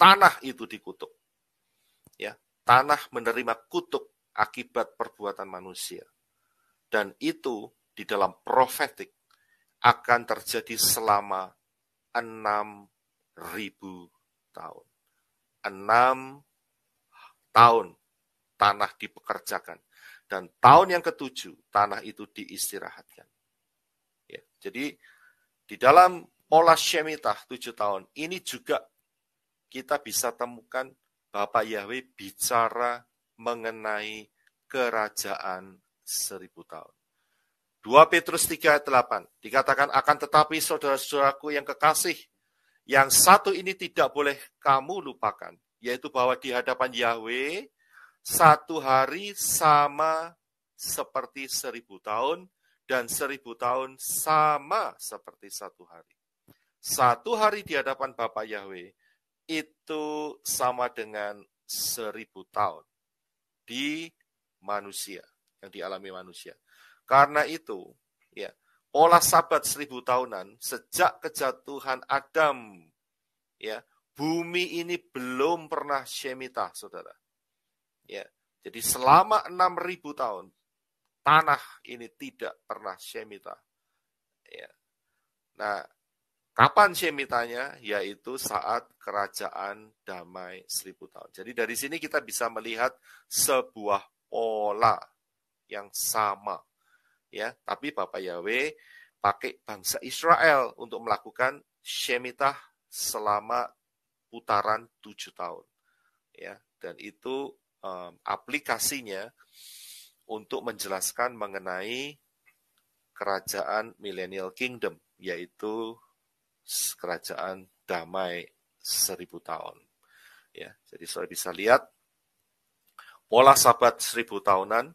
tanah itu dikutuk. Ya, tanah menerima kutuk akibat perbuatan manusia. Dan itu di dalam profetik akan terjadi selama 6.000 tahun. 6 tahun tanah dipekerjakan. Dan tahun yang ke-7, tanah itu diistirahatkan. Ya, jadi, di dalam pola Shemitah 7 tahun, ini juga kita bisa temukan Bapak Yahweh bicara mengenai kerajaan 1000 tahun. 2 Petrus 3 ayat 8, dikatakan, akan tetapi saudara-saudaraku yang kekasih, yang satu ini tidak boleh kamu lupakan, yaitu bahwa di hadapan Yahweh, 1 hari sama seperti 1000 tahun, dan 1000 tahun sama seperti 1 hari. 1 hari di hadapan Bapa Yahweh itu sama dengan 1000 tahun di manusia, yang dialami manusia. Karena itu, ya, pola sabat 1000 tahunan sejak kejatuhan Adam, ya, bumi ini belum pernah Shemitah, saudara. Ya, jadi selama 6.000 tahun tanah ini tidak pernah Shemitah. Ya. Nah, kapan Shemitahnya? Yaitu saat kerajaan damai 1000 tahun. Jadi dari sini kita bisa melihat sebuah pola yang sama. Ya, tapi Bapak Yahweh pakai bangsa Israel untuk melakukan Shemitah selama putaran 7 tahun. Ya, dan itu aplikasinya untuk menjelaskan mengenai kerajaan Millennial Kingdom, yaitu kerajaan damai 1000 tahun. Ya, jadi saudara bisa lihat pola sabat 1000 tahunan,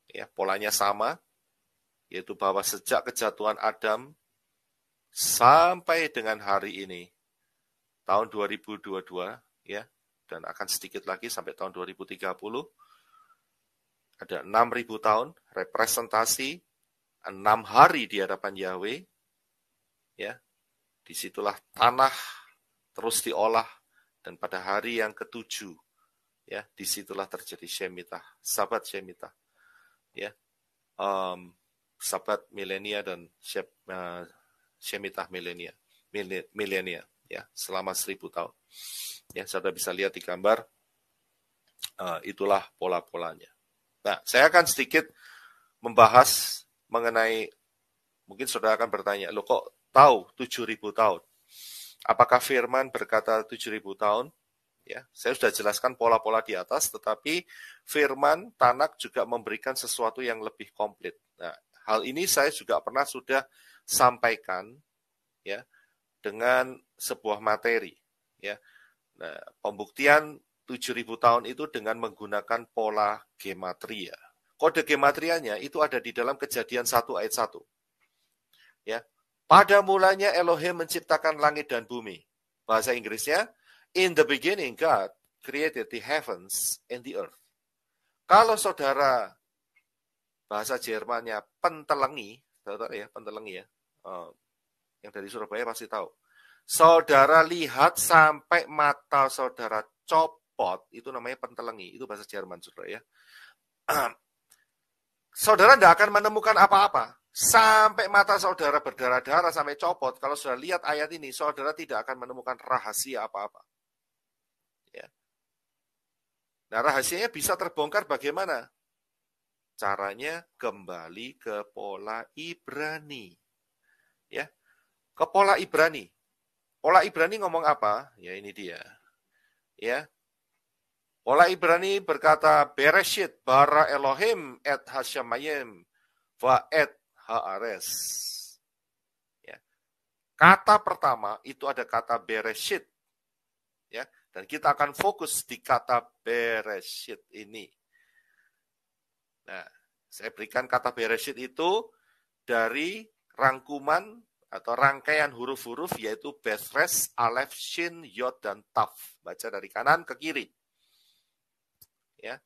ya, polanya sama, yaitu bahwa sejak kejatuhan Adam sampai dengan hari ini, tahun 2022, ya, dan akan sedikit lagi sampai tahun 2030, ada 6.000 tahun, representasi 6 hari di hadapan Yahweh, ya, disitulah tanah terus diolah, dan pada hari yang ke-7, ya, disitulah terjadi Shemitah, sabat Shemitah, ya, sabat milenia dan Shemitah milenia, ya, selama 1000 tahun. Ya, saudara bisa lihat di gambar, itulah pola-polanya. Nah, saya akan sedikit membahas mengenai, mungkin saudara akan bertanya, loh kok tahu 7.000 tahun? Apakah firman berkata 7.000 tahun? Ya, saya sudah jelaskan pola-pola di atas, tetapi firman Tanak juga memberikan sesuatu yang lebih komplit. Nah, hal ini saya juga pernah sudah sampaikan, ya, dengan sebuah materi, ya. Nah, pembuktian 7.000 tahun itu dengan menggunakan pola gematria. Kode gematrianya itu ada di dalam Kejadian 1 ayat 1. Ya. Pada mulanya Elohim menciptakan langit dan bumi. Bahasa Inggrisnya, in the beginning God created the heavens and the earth. Kalau saudara bahasa Jermannya pentelengi, saudara ya, pentelengi ya, yang dari Surabaya pasti tahu. Saudara lihat sampai mata saudara copot, itu namanya pentelengi, itu bahasa Jerman, saudara ya. Saudara tidak akan menemukan apa-apa. Sampai mata saudara berdarah-darah sampai copot, kalau saudara lihat ayat ini, saudara tidak akan menemukan rahasia apa-apa. Ya. Nah, rahasianya bisa terbongkar bagaimana? Caranya kembali ke pola Ibrani. Ya. Ke pola Ibrani. Pola Ibrani ngomong apa? Ya, ini dia. Ya. Pola Ibrani berkata, Bereshit bara Elohim et hashamayim va et haares. Ya. Kata pertama itu ada kata Bereshit. Ya. Dan kita akan fokus di kata Bereshit ini. Nah, saya berikan kata Bereshit itu dari rangkuman atau rangkaian huruf-huruf, yaitu Bethres, Aleph, Shin, Yod, dan Taf. Baca dari kanan ke kiri. Ya,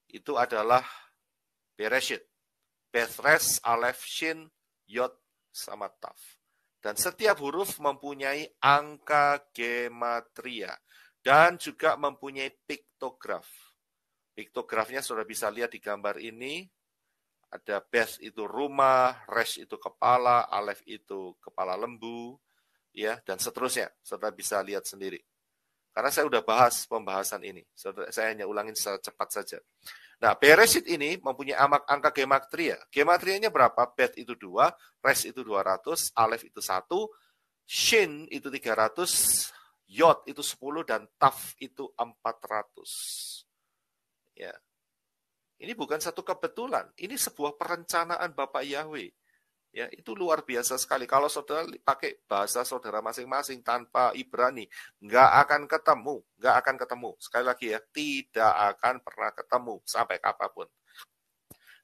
itu adalah Bereshit. Bethres, Aleph, Shin, Yod, sama Taf. Dan setiap huruf mempunyai angka gematria. Dan juga mempunyai piktograf. Piktografnya sudah bisa lihat di gambar ini. Ada Beth itu rumah, Resh itu kepala, Aleph itu kepala lembu, ya, dan seterusnya. Saudara bisa lihat sendiri. Karena saya sudah bahas pembahasan ini. Saya hanya ulangin secara cepat saja. Nah, Bereshit ini mempunyai angka gematria. Gematrianya berapa? Bet itu 2, Resh itu 200, Aleph itu 1, Shin itu 300, Yod itu 10, dan Taf itu 400. Ya. Ini bukan satu kebetulan. Ini sebuah perencanaan Bapak Yahweh. Ya, itu luar biasa sekali. Kalau saudara pakai bahasa saudara masing-masing tanpa Ibrani, nggak akan ketemu, nggak akan ketemu. Sekali lagi ya, tidak akan pernah ketemu sampai kapanpun.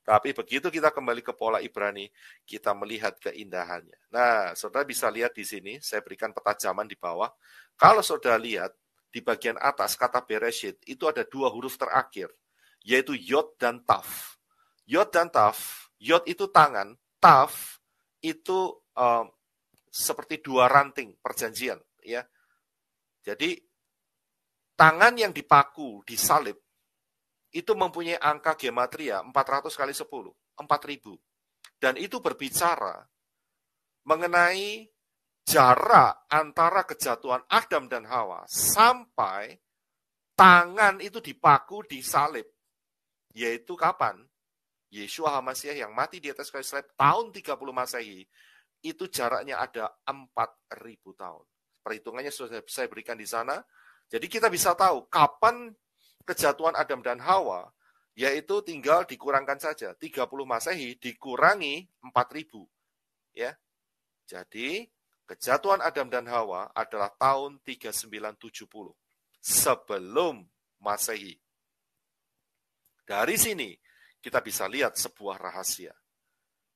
Tapi begitu kita kembali ke pola Ibrani, kita melihat keindahannya. Nah, saudara bisa lihat di sini, saya berikan petajaman di bawah. Kalau saudara lihat, di bagian atas kata Bereshit, itu ada 2 huruf terakhir, yaitu Yod dan Taf. Yod dan Taf, Yod itu tangan, Taf itu seperti 2 ranting perjanjian, ya. Jadi tangan yang dipaku disalib itu mempunyai angka gematria 400 kali 10, 4000. Dan itu berbicara mengenai jarak antara kejatuhan Adam dan Hawa sampai tangan itu dipaku disalib. Yaitu kapan? Yeshua HaMashiach yang mati di atas kayu salib tahun 30 Masehi, itu jaraknya ada 4000 tahun. Perhitungannya sudah saya berikan di sana. Jadi kita bisa tahu kapan kejatuhan Adam dan Hawa, yaitu tinggal dikurangkan saja. 30 Masehi dikurangi 4000. Ya. Jadi kejatuhan Adam dan Hawa adalah tahun 3970 sebelum Masehi. Dari sini kita bisa lihat sebuah rahasia.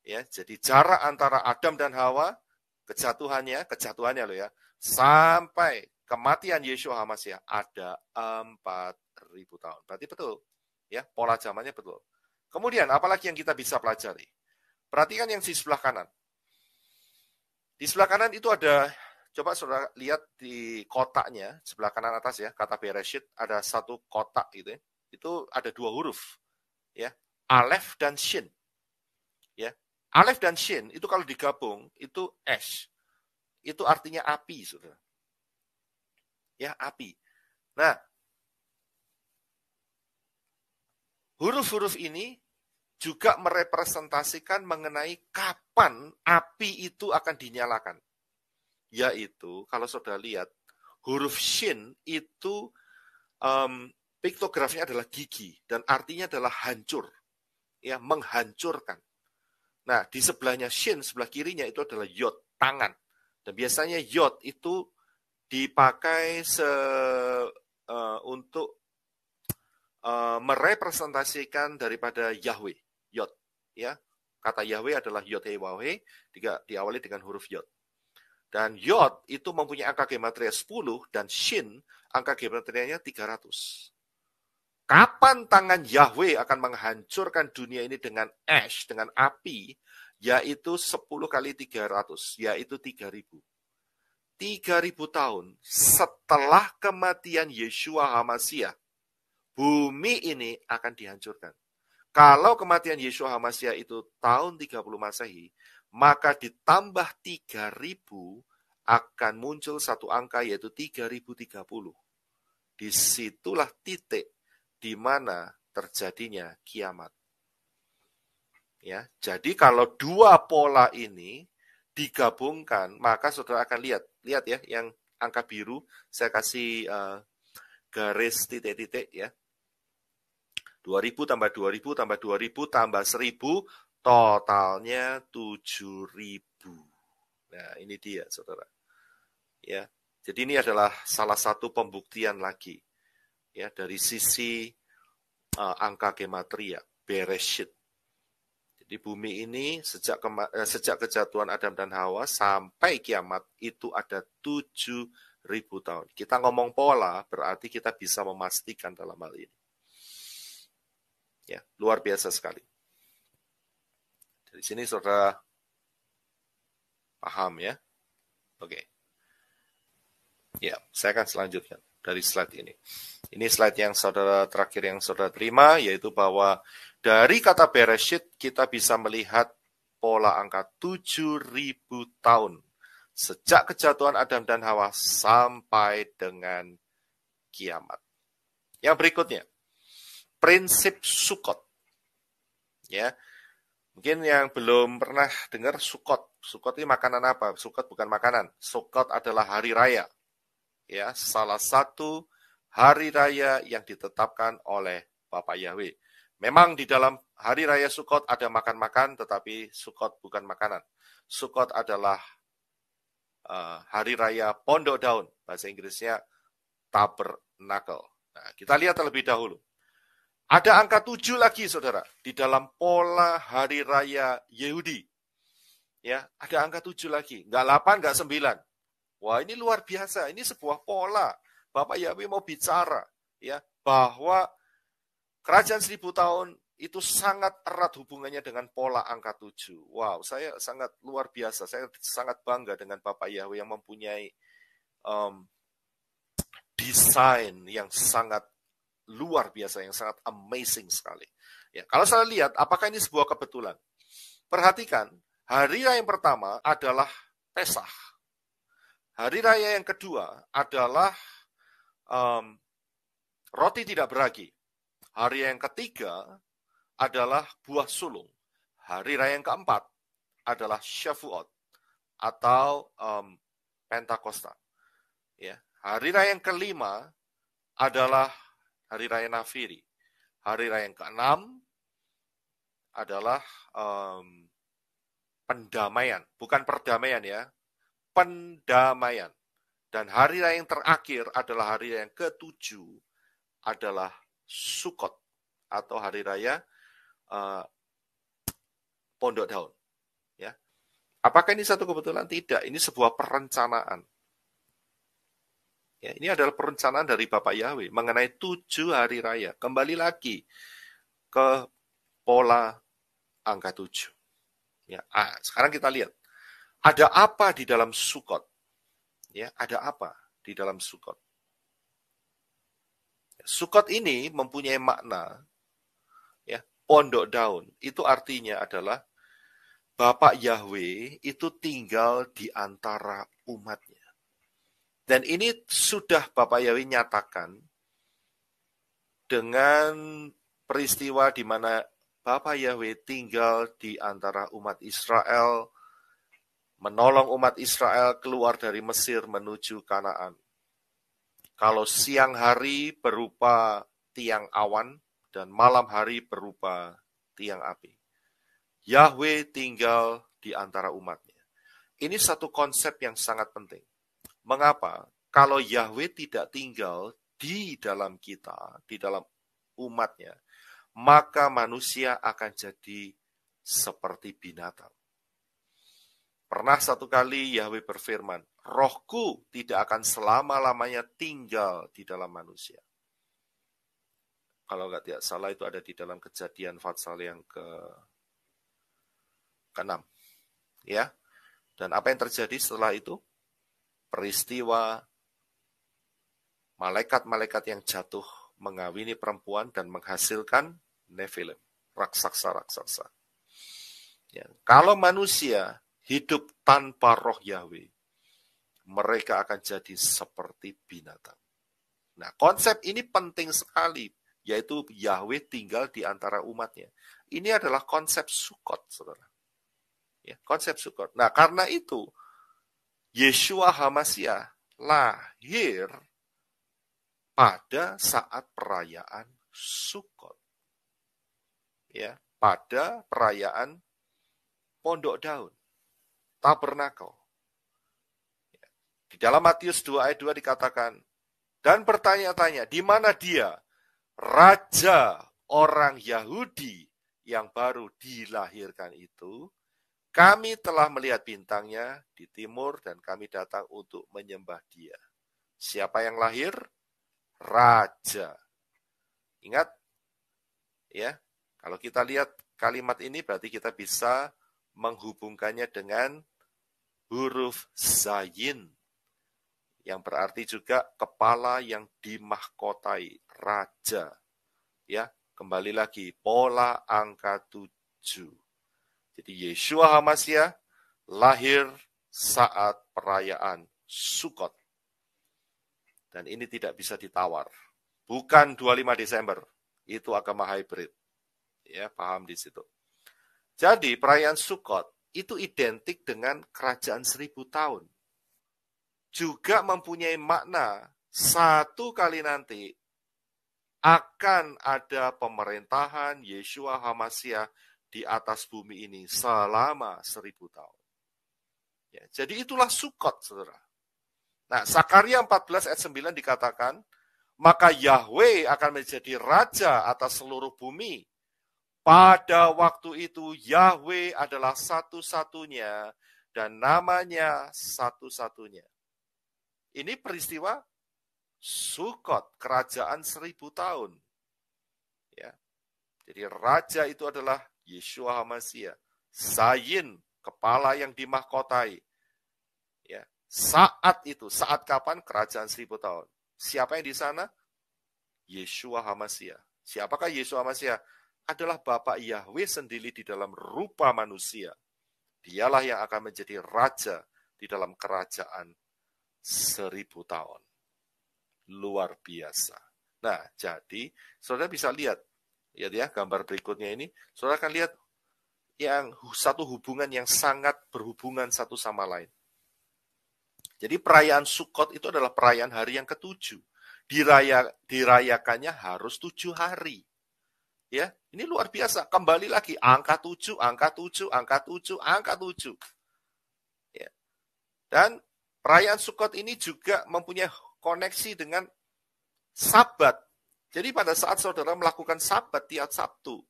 Ya, jadi jarak antara Adam dan Hawa, kejatuhannya loh ya, sampai kematian Yeshua HaMashiach ada 4000 tahun. Berarti betul. Ya, pola zamannya betul. Kemudian apalagi yang kita bisa pelajari? Perhatikan yang di sebelah kanan. Di sebelah kanan itu ada, coba saudara lihat di kotaknya, sebelah kanan atas ya, kata Bereshit, ada satu kotak gitu ya. Itu ada 2 huruf. Ya, Aleph dan Shin. Ya, Aleph dan Shin itu kalau digabung itu Ash. Itu artinya api, saudara. Ya, api. Nah, huruf-huruf ini juga merepresentasikan mengenai kapan api itu akan dinyalakan. Yaitu, kalau saudara lihat, huruf Shin itu piktografnya adalah gigi dan artinya adalah hancur. Ya, menghancurkan. Nah, di sebelahnya Shin, sebelah kirinya itu adalah Yod, tangan. Dan biasanya Yod itu dipakai untuk merepresentasikan daripada Yahweh, Yod. Ya, kata Yahweh adalah Yod-Heh-Wah-Heh, diawali dengan huruf Yod. Dan Yod itu mempunyai angka gematria 10 dan Shin angka gematrianya 300. Kapan tangan Yahweh akan menghancurkan dunia ini dengan ash, dengan api, yaitu 10 kali 300, yaitu 3000. 3000 tahun setelah kematian Yeshua HaMashiach, bumi ini akan dihancurkan. Kalau kematian Yeshua HaMashiach itu tahun 30 Masehi, maka ditambah 3000 akan muncul satu angka yaitu 3030. Disitulah titik di mana terjadinya kiamat. Ya, jadi kalau 2 pola ini digabungkan, maka saudara akan lihat ya, yang angka biru saya kasih garis titik-titik ya. 2000 tambah 2000 tambah 2000 tambah 1000 totalnya 7000. Nah, ini dia saudara. Ya. Jadi ini adalah salah satu pembuktian lagi ya dari sisi angka gematria, Bereshit. Jadi bumi ini sejak kejatuhan Adam dan Hawa sampai kiamat itu ada 7000 tahun. Kita ngomong pola berarti kita bisa memastikan dalam hal ini. Ya, luar biasa sekali. Dari sini saudara paham ya. Oke. Ya, saya akan selanjutkan dari slide ini. Ini slide yang terakhir yang saudara terima, yaitu bahwa dari kata Bereshit kita bisa melihat pola angka 7.000 tahun sejak kejatuhan Adam dan Hawa sampai dengan kiamat. Yang berikutnya, prinsip Sukot. Ya, mungkin yang belum pernah dengar Sukot. Sukot ini makanan apa? Sukot bukan makanan. Sukot adalah hari raya. Ya, salah satu hari raya yang ditetapkan oleh Bapak Yahweh. Memang di dalam hari raya Sukot ada makan-makan, tetapi Sukot bukan makanan. Sukot adalah hari raya pondok daun, bahasa Inggrisnya tabernacle. Nah, kita lihat terlebih dahulu. Ada angka 7 lagi, saudara, di dalam pola hari raya Yehudi. Ya, ada angka 7 lagi, nggak 8, nggak 9. Wah, ini luar biasa. Ini sebuah pola. Bapak Yahweh mau bicara, ya, bahwa kerajaan 1000 tahun itu sangat erat hubungannya dengan pola angka 7. Wow, saya sangat luar biasa. Saya sangat bangga dengan Bapak Yahweh yang mempunyai desain yang sangat luar biasa, yang sangat amazing sekali. Ya, kalau saya lihat, apakah ini sebuah kebetulan? Perhatikan, hari raya yang pertama adalah Pesach. Hari raya yang kedua adalah roti tidak beragi. Hari yang ketiga adalah buah sulung. Hari raya yang keempat adalah Shavuot atau Pentakosta. Ya, hari raya yang kelima adalah hari raya Nafiri. Hari raya yang keenam adalah pendamaian, bukan perdamaian ya, pendamaian. Dan hari raya yang terakhir adalah hari raya yang ketujuh adalah Sukot atau hari raya pondok daun. Ya, apakah ini satu kebetulan? Tidak. Ini sebuah perencanaan. Ya, ini adalah perencanaan dari Bapak Yahweh mengenai 7 hari raya. Kembali lagi ke pola angka 7. Ya, sekarang kita lihat. Ada apa di dalam Sukot? Ya, ada apa di dalam Sukot? Sukot ini mempunyai makna, ya, pondok daun. Itu artinya adalah Bapak Yahweh itu tinggal di antara umatnya. Dan ini sudah Bapak Yahweh nyatakan dengan peristiwa di mana Bapak Yahweh tinggal di antara umat Israel, menolong umat Israel keluar dari Mesir menuju Kanaan. Kalau siang hari berupa tiang awan dan malam hari berupa tiang api. Yahweh tinggal di antara umatnya. Ini satu konsep yang sangat penting. Mengapa? Kalau Yahweh tidak tinggal di dalam kita, di dalam umatnya, maka manusia akan jadi seperti binatang. Pernah satu kali Yahweh berfirman, Rohku tidak akan selama-lamanya tinggal di dalam manusia. Kalau tidak salah itu ada di dalam Kejadian pasal yang ke-6. Ya. Dan apa yang terjadi setelah itu? Peristiwa malaikat-malaikat yang jatuh mengawini perempuan dan menghasilkan Nephilim, raksasa-raksasa. Ya. Kalau manusia hidup tanpa roh Yahweh, mereka akan jadi seperti binatang. Nah, konsep ini penting sekali, yaitu Yahweh tinggal di antara umatnya. Ini adalah konsep Sukot, saudara. Ya, konsep Sukot. Nah, karena itu, Yeshua HaMashiach lahir pada saat perayaan Sukot. Ya, pada perayaan pondok daun, tabernakel. Di dalam Matius 2 ayat 2 dikatakan, dan bertanya-tanya, di mana dia? Raja orang Yahudi yang baru dilahirkan itu. Kami telah melihat bintangnya di timur dan kami datang untuk menyembah dia. Siapa yang lahir? Raja. Ingat, ya, kalau kita lihat kalimat ini berarti kita bisa menghubungkannya dengan huruf zayin, yang berarti juga kepala yang dimahkotai, raja. Ya, kembali lagi, pola angka 7. Jadi Yeshua HaMashiach lahir saat perayaan Sukot. Dan ini tidak bisa ditawar. Bukan 25 Desember, itu agama hybrid. Ya, paham di situ. Jadi perayaan Sukot itu identik dengan kerajaan 1000 tahun. Juga mempunyai makna satu kali nanti akan ada pemerintahan Yeshua HaMashiach di atas bumi ini selama 1000 tahun. Ya, jadi itulah Sukot, saudara. Nah, Zakaria 14 ayat 9 dikatakan, maka Yahweh akan menjadi raja atas seluruh bumi. Pada waktu itu Yahweh adalah satu-satunya dan namanya satu-satunya. Ini peristiwa Sukot, kerajaan 1000 tahun. Ya. Jadi raja itu adalah Yeshua HaMashiach. Zayin, kepala yang dimahkotai. Ya. Saat itu, saat kapan? Kerajaan 1000 tahun. Siapa yang di sana? Yeshua HaMashiach. Siapakah Yeshua HaMashiach? Adalah Bapak Yahweh sendiri di dalam rupa manusia. Dialah yang akan menjadi raja di dalam kerajaan 1000 tahun. Luar biasa. Nah, jadi saudara bisa lihat, ya gambar berikutnya ini, saudara akan lihat yang satu hubungan yang sangat berhubungan satu sama lain. Jadi perayaan Sukot itu adalah perayaan hari yang ke-7. Dirayakannya harus 7 hari. Ya, ini luar biasa. Kembali lagi, angka 7, angka 7, angka 7, angka 7. Ya. Dan perayaan Sukot ini juga mempunyai koneksi dengan Sabat. Jadi pada saat saudara melakukan Sabat tiap Sabtu,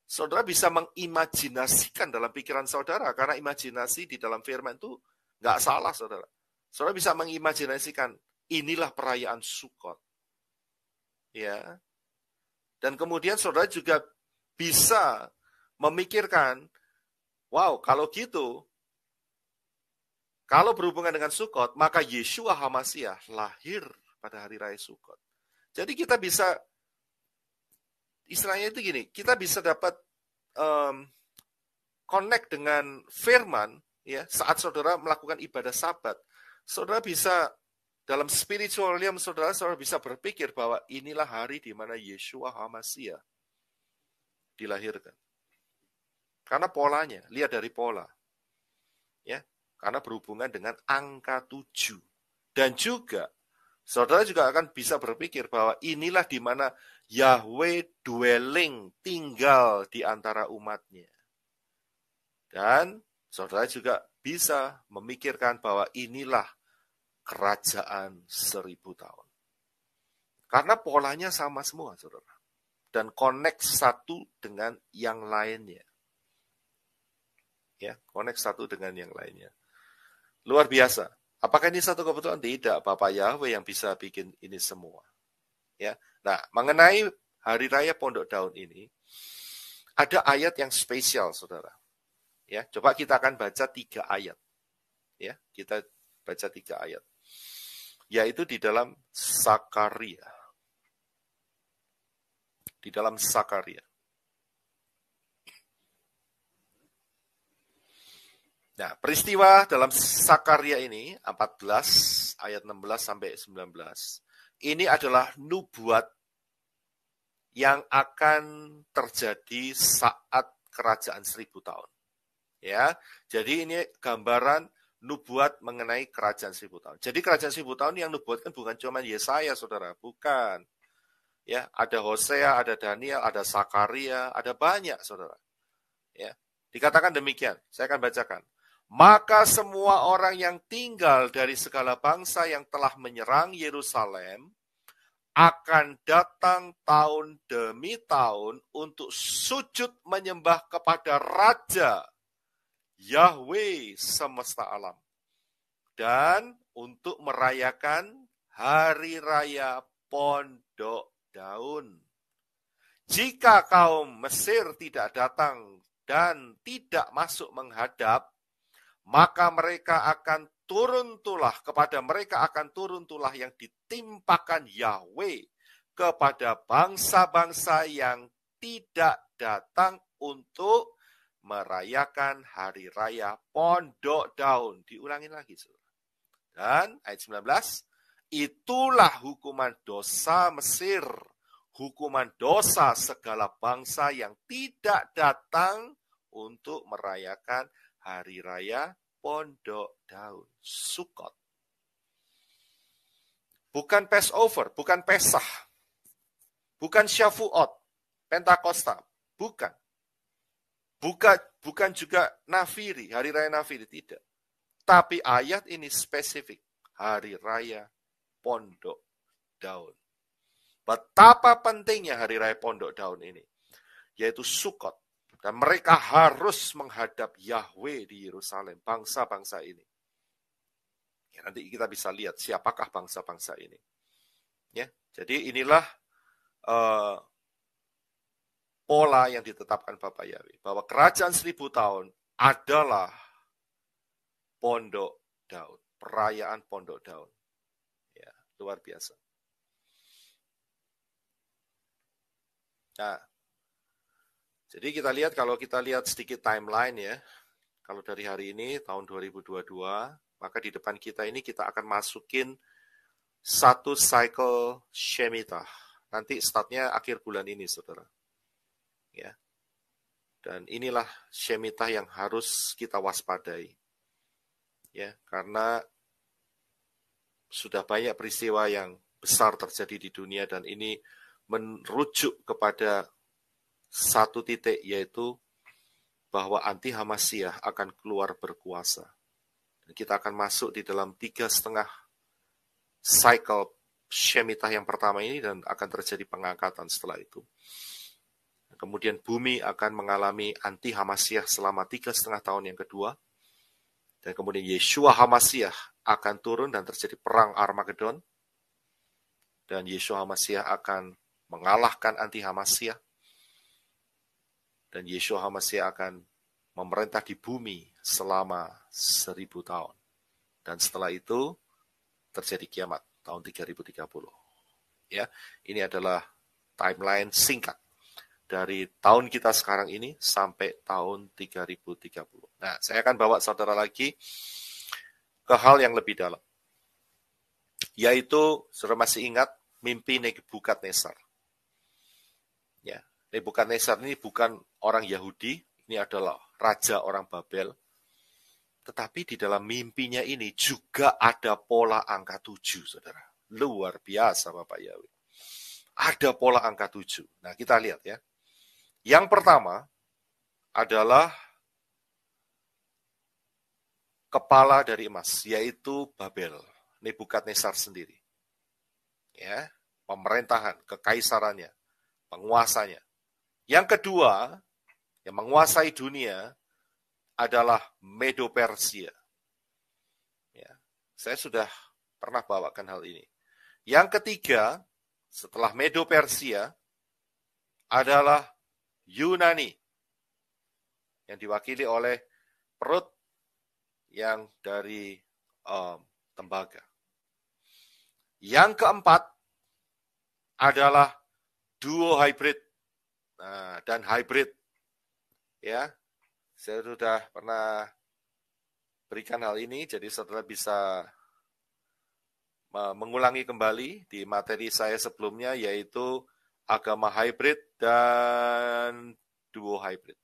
saudara bisa mengimajinasikan dalam pikiran saudara, karena imajinasi di dalam firman itu nggak salah, saudara. Saudara bisa mengimajinasikan, inilah perayaan Sukot. Ya. Dan kemudian saudara juga bisa memikirkan, wow, kalau gitu, kalau berhubungan dengan Sukot, maka Yeshua HaMashiach lahir pada hari raya Sukot. Jadi kita bisa, istilahnya itu gini, kita bisa dapat connect dengan firman, ya, saat saudara melakukan ibadah Sabat. Saudara bisa, dalam spiritualium saudara bisa berpikir bahwa inilah hari di mana Yeshua HaMashiach dilahirkan. Karena polanya, lihat dari pola. Ya, karena berhubungan dengan angka 7. Dan juga, saudara juga akan bisa berpikir bahwa inilah di mana Yahweh dwelling, tinggal di antara umatnya. Dan saudara juga bisa memikirkan bahwa inilah kerajaan 1000 tahun. Karena polanya sama semua, saudara. Dan connect satu dengan yang lainnya. Ya, connect satu dengan yang lainnya. Luar biasa. Apakah ini satu kebetulan? Tidak. Bapak Yahweh yang bisa bikin ini semua. Ya. Nah, mengenai Hari Raya Pondok Daun ini, ada ayat yang spesial, saudara. Ya, coba kita akan baca 3 ayat. Ya, kita baca 3 ayat. Yaitu di dalam Zakaria. Di dalam Zakaria. Nah, peristiwa dalam Zakaria ini 14 ayat 16 sampai 19. Ini adalah nubuat yang akan terjadi saat kerajaan 1000 tahun. Ya, jadi ini gambaran nubuat mengenai kerajaan 1000 tahun. Jadi kerajaan 1000 tahun yang nubuatkan bukan cuma Yesaya, saudara, bukan. Ya, ada Hosea, ada Daniel, ada Zakaria, ada banyak, saudara. Ya, dikatakan demikian. Saya akan bacakan. Maka semua orang yang tinggal dari segala bangsa yang telah menyerang Yerusalem akan datang tahun demi tahun untuk sujud menyembah kepada Raja Yahweh semesta alam. Dan untuk merayakan Hari Raya Pondok Daun. Jika kaum Mesir tidak datang dan tidak masuk menghadap, maka mereka akan turun tulah, kepada mereka akan turun tulah yang ditimpakan Yahweh kepada bangsa-bangsa yang tidak datang untuk merayakan hari raya Pondok Daun. Diulangi lagi, saudara. Dan ayat 19, itulah hukuman dosa Mesir, hukuman dosa segala bangsa yang tidak datang untuk merayakan hari raya Pondok Daun, Sukot. Bukan Passover, bukan Pesah, bukan Syafuot, Pentakosta, bukan. Bukan juga Nafiri, hari raya Nafiri, tidak. Tapi ayat ini spesifik, hari raya Pondok Daun. Betapa pentingnya hari raya Pondok Daun ini, yaitu Sukot. Dan mereka harus menghadap Yahweh di Yerusalem, bangsa-bangsa ini. Ya, nanti kita bisa lihat siapakah bangsa-bangsa ini. Ya, jadi inilah pola yang ditetapkan Bapak Yahweh, bahwa kerajaan 1000 tahun adalah Pondok Daun, perayaan Pondok Daun. Ya, luar biasa. Nah, jadi kalau kita lihat sedikit timeline ya, kalau dari hari ini tahun 2022, maka di depan kita ini kita akan masukin satu cycle Shemitah. Nanti startnya akhir bulan ini, saudara. Ya. Dan inilah Shemitah yang harus kita waspadai. Ya, karena sudah banyak peristiwa yang besar terjadi di dunia dan ini merujuk kepada satu titik, yaitu bahwa anti Hamasiah akan keluar berkuasa. Dan kita akan masuk di dalam 3,5 cycle Shemitah yang pertama ini dan akan terjadi pengangkatan setelah itu. Kemudian bumi akan mengalami anti Hamasiah selama 3,5 tahun yang kedua. Dan kemudian Yeshua Hamasiah akan turun dan terjadi perang Armageddon. Dan Yeshua Hamasiah akan mengalahkan anti Hamasiah. Dan Yeshua Hamasiah akan memerintah di bumi selama 1000 tahun. Dan setelah itu terjadi kiamat tahun 3030. Ya, ini adalah timeline singkat dari tahun kita sekarang ini sampai tahun 3030. Nah, saya akan bawa saudara lagi ke hal yang lebih dalam. Yaitu, saudara masih ingat mimpi Nebukadnezar. Ya, Nebukadnezar ini bukan orang Yahudi, ini adalah raja orang Babel. Tetapi di dalam mimpinya ini juga ada pola angka 7, saudara. Luar biasa, Bapak Yahweh. Ada pola angka 7. Nah, kita lihat ya. Yang pertama adalah kepala dari emas, yaitu Babel, Nebukadnezar sendiri. Ya, pemerintahan, kekaisarannya, penguasanya. Yang kedua, yang menguasai dunia adalah Medo-Persia. Ya, saya sudah pernah bawakan hal ini. Yang ketiga, setelah Medo-Persia adalah Yunani, yang diwakili oleh perut yang dari tembaga. Yang keempat adalah duo hybrid. Nah, dan hybrid, ya, saya sudah pernah berikan hal ini, jadi saudara bisa mengulangi kembali di materi saya sebelumnya, yaitu agama hybrid dan duo hybrid.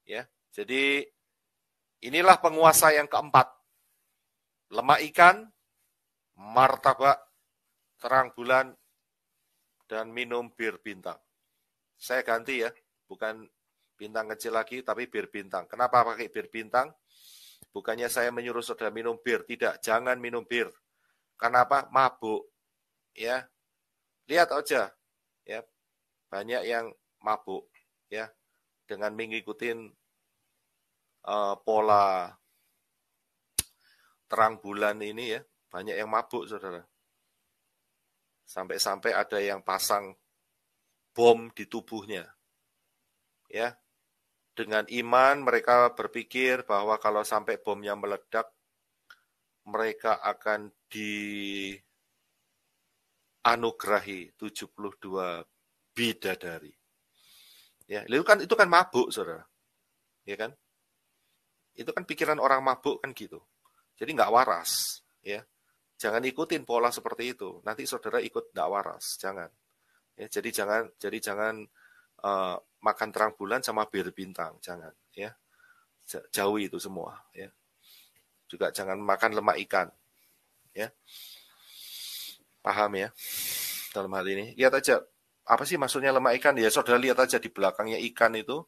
Ya, jadi inilah penguasa yang keempat. Lemak ikan, martabak, terang bulan, dan minum bir bintang. Saya ganti ya, bukan bintang kecil lagi, tapi bir bintang. Kenapa pakai bir bintang? Bukannya saya menyuruh saudara minum bir, tidak, jangan minum bir. Kenapa? Mabuk. Ya, lihat aja, ya, banyak yang mabuk, ya, dengan mengikuti pola terang bulan ini, ya, banyak yang mabuk, saudara. Sampai-sampai ada yang pasang bom di tubuhnya, ya. Dengan iman mereka berpikir bahwa kalau sampai bomnya meledak, mereka akan dianugerahi 72 bidadari. Ya, itu kan mabuk, Saudara. Ya kan? Itu kan pikiran orang mabuk kan gitu. Jadi nggak waras, ya. Jangan ikutin pola seperti itu. Nanti saudara ikut nggak waras, jangan. Ya, jadi jangan makan terang bulan sama bir bintang, jangan. Ya, jauhi itu semua. Ya, juga jangan makan lemak ikan. Ya, paham ya? Dalam hal ini, lihat aja apa sih maksudnya lemak ikan? Ya, saudara lihat aja di belakangnya ikan itu,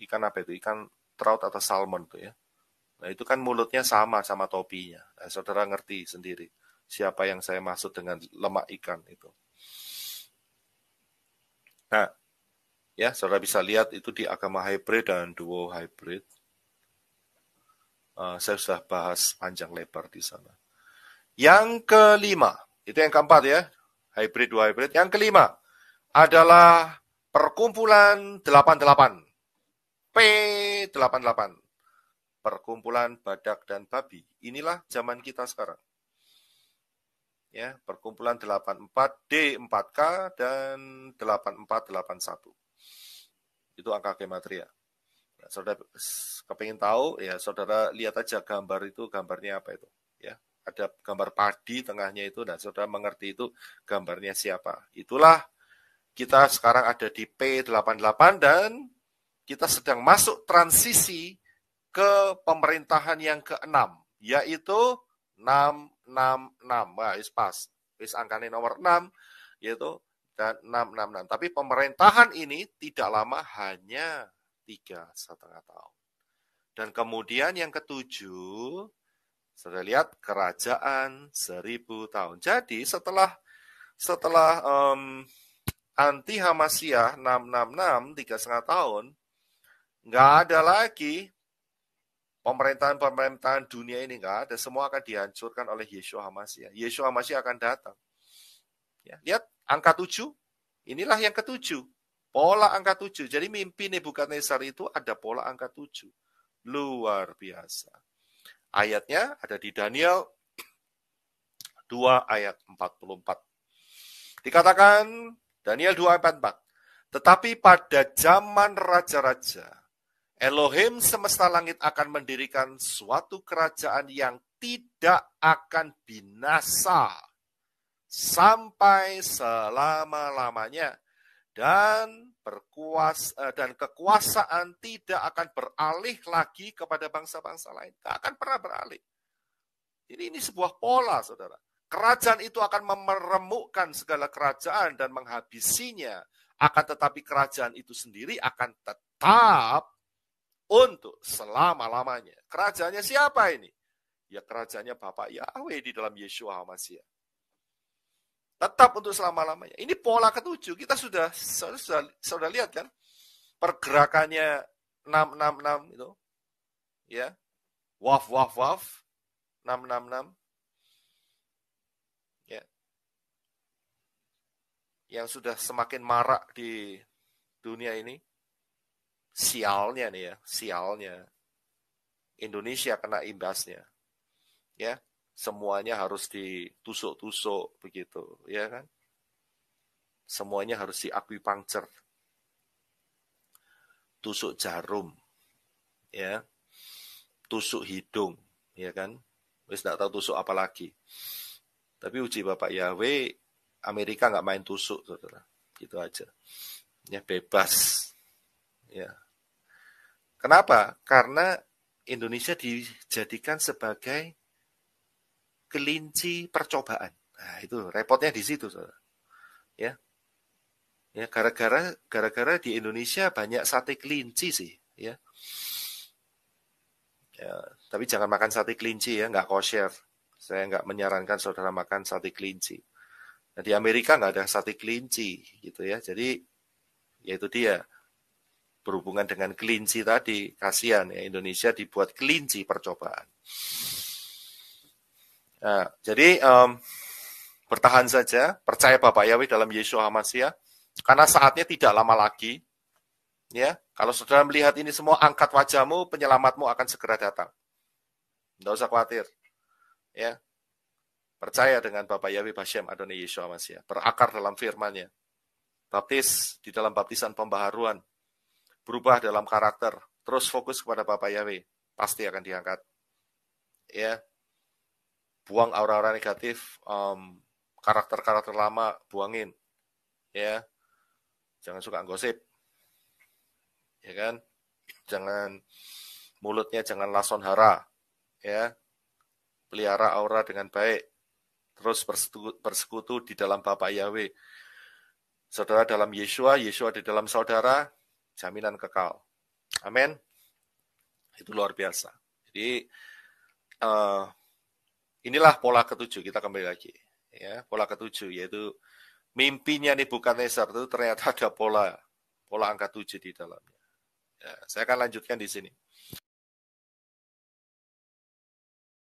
ikan apa itu? Ikan trout atau salmon tuh ya. Nah, itu kan mulutnya sama topinya. Nah, saudara ngerti sendiri siapa yang saya maksud dengan lemak ikan itu. Nah, ya, saudara bisa lihat itu di agama hybrid dan duo hybrid. Saya sudah bahas panjang lebar di sana. Yang kelima, itu yang keempat ya, hybrid duo hybrid. Yang kelima adalah perkumpulan 88. P88. Perkumpulan badak dan babi. Inilah zaman kita sekarang. Ya, perkumpulan 84 D4K dan 8481. Itu angka gematria. Nah, saudara kepingin tahu ya, saudara lihat aja gambar itu, gambarnya apa itu, ya. Ada gambar padi tengahnya itu, dan saudara mengerti itu gambarnya siapa. Itulah kita sekarang ada di P88 dan kita sedang masuk transisi ke pemerintahan yang ke-6, yaitu 666. Wah, pas. Wis angkanya nomor 6, yaitu dan 666. Tapi pemerintahan ini tidak lama, hanya 3,5 tahun. Dan kemudian yang ketujuh, sudah lihat, kerajaan 1000 tahun. Jadi setelah anti Hamasyah 666, 3,5 tahun, nggak ada lagi pemerintahan dunia ini, nggak ada. Semua akan dihancurkan oleh Yeshua Hamasyah. Yeshua Hamasyah akan datang. Ya, lihat angka 7. Inilah yang ketujuh. Pola angka 7. Jadi mimpi Nebukadnezar itu ada pola angka 7. Luar biasa. Ayatnya ada di Daniel 2 ayat 44. Dikatakan Daniel 2 ayat 44. Tetapi pada zaman raja-raja, Elohim semesta langit akan mendirikan suatu kerajaan yang tidak akan binasa sampai selama-lamanya, dan kekuasaan tidak akan beralih lagi kepada bangsa-bangsa lain. Tak akan pernah beralih. Jadi ini sebuah pola, saudara. Kerajaan itu akan memeremukkan segala kerajaan dan menghabisinya. Akan tetapi kerajaan itu sendiri akan tetap untuk selama-lamanya. Kerajaannya siapa ini? Ya, kerajaannya Bapak Yahweh di dalam Yeshua HaMashiach. Tetap untuk selama-lamanya. Ini pola ketujuh. Kita sudah lihat kan? Pergerakannya 666 itu. Ya. Waf. 666. Ya. Yang sudah semakin marak di dunia ini. Sialnya nih ya, sialnya. Indonesia kena imbasnya. Ya, semuanya harus ditusuk-tusuk begitu, ya kan? Semuanya harus diakupunktur. Tusuk jarum. Ya. Tusuk hidung, ya kan? Wis enggak tahu tusuk apa lagi. Tapi uji Bapak Yahweh, Amerika nggak main tusuk, saudara. Gitu aja. Ya, bebas. Ya. Kenapa? Karena Indonesia dijadikan sebagai kelinci percobaan. Nah, itu repotnya di situ, saudara. Ya. Ya, gara-gara di Indonesia banyak sate kelinci sih, ya. Ya, tapi jangan makan sate kelinci ya, nggak kosher. Saya nggak menyarankan saudara makan sate kelinci. Nah, di Amerika nggak ada sate kelinci, gitu ya. Jadi, ya itu dia. Berhubungan dengan kelinci tadi, kasihan ya, Indonesia dibuat kelinci percobaan. Nah, jadi bertahan saja, percaya Bapak Yahweh dalam Yeshua HaMashiach, karena saatnya tidak lama lagi. Ya, kalau saudara melihat ini semua, angkat wajahmu, penyelamatmu akan segera datang. Tidak usah khawatir. Ya, percaya dengan Bapak Yahweh Bashem Adonai Yeshua Mashiach. Berakar dalam firman-Nya. Baptis di dalam baptisan pembaharuan. Berubah dalam karakter. Terus fokus kepada Bapak Yahweh. Pasti akan diangkat. Ya, buang aura-aura negatif, karakter-karakter lama, buangin. Ya, jangan suka gosip. Ya kan? Jangan mulutnya jangan lason hara. Ya, pelihara aura dengan baik. Terus bersekutu di dalam Bapa Yahweh. Saudara dalam Yeshua, Yeshua di dalam saudara, jaminan kekal. Amin. Itu luar biasa. Jadi inilah pola ketujuh, kita kembali lagi. Ya, pola ketujuh yaitu mimpinya Nebukadnezar itu ternyata ada pola angka 7 di dalamnya. Ya, saya akan lanjutkan di sini.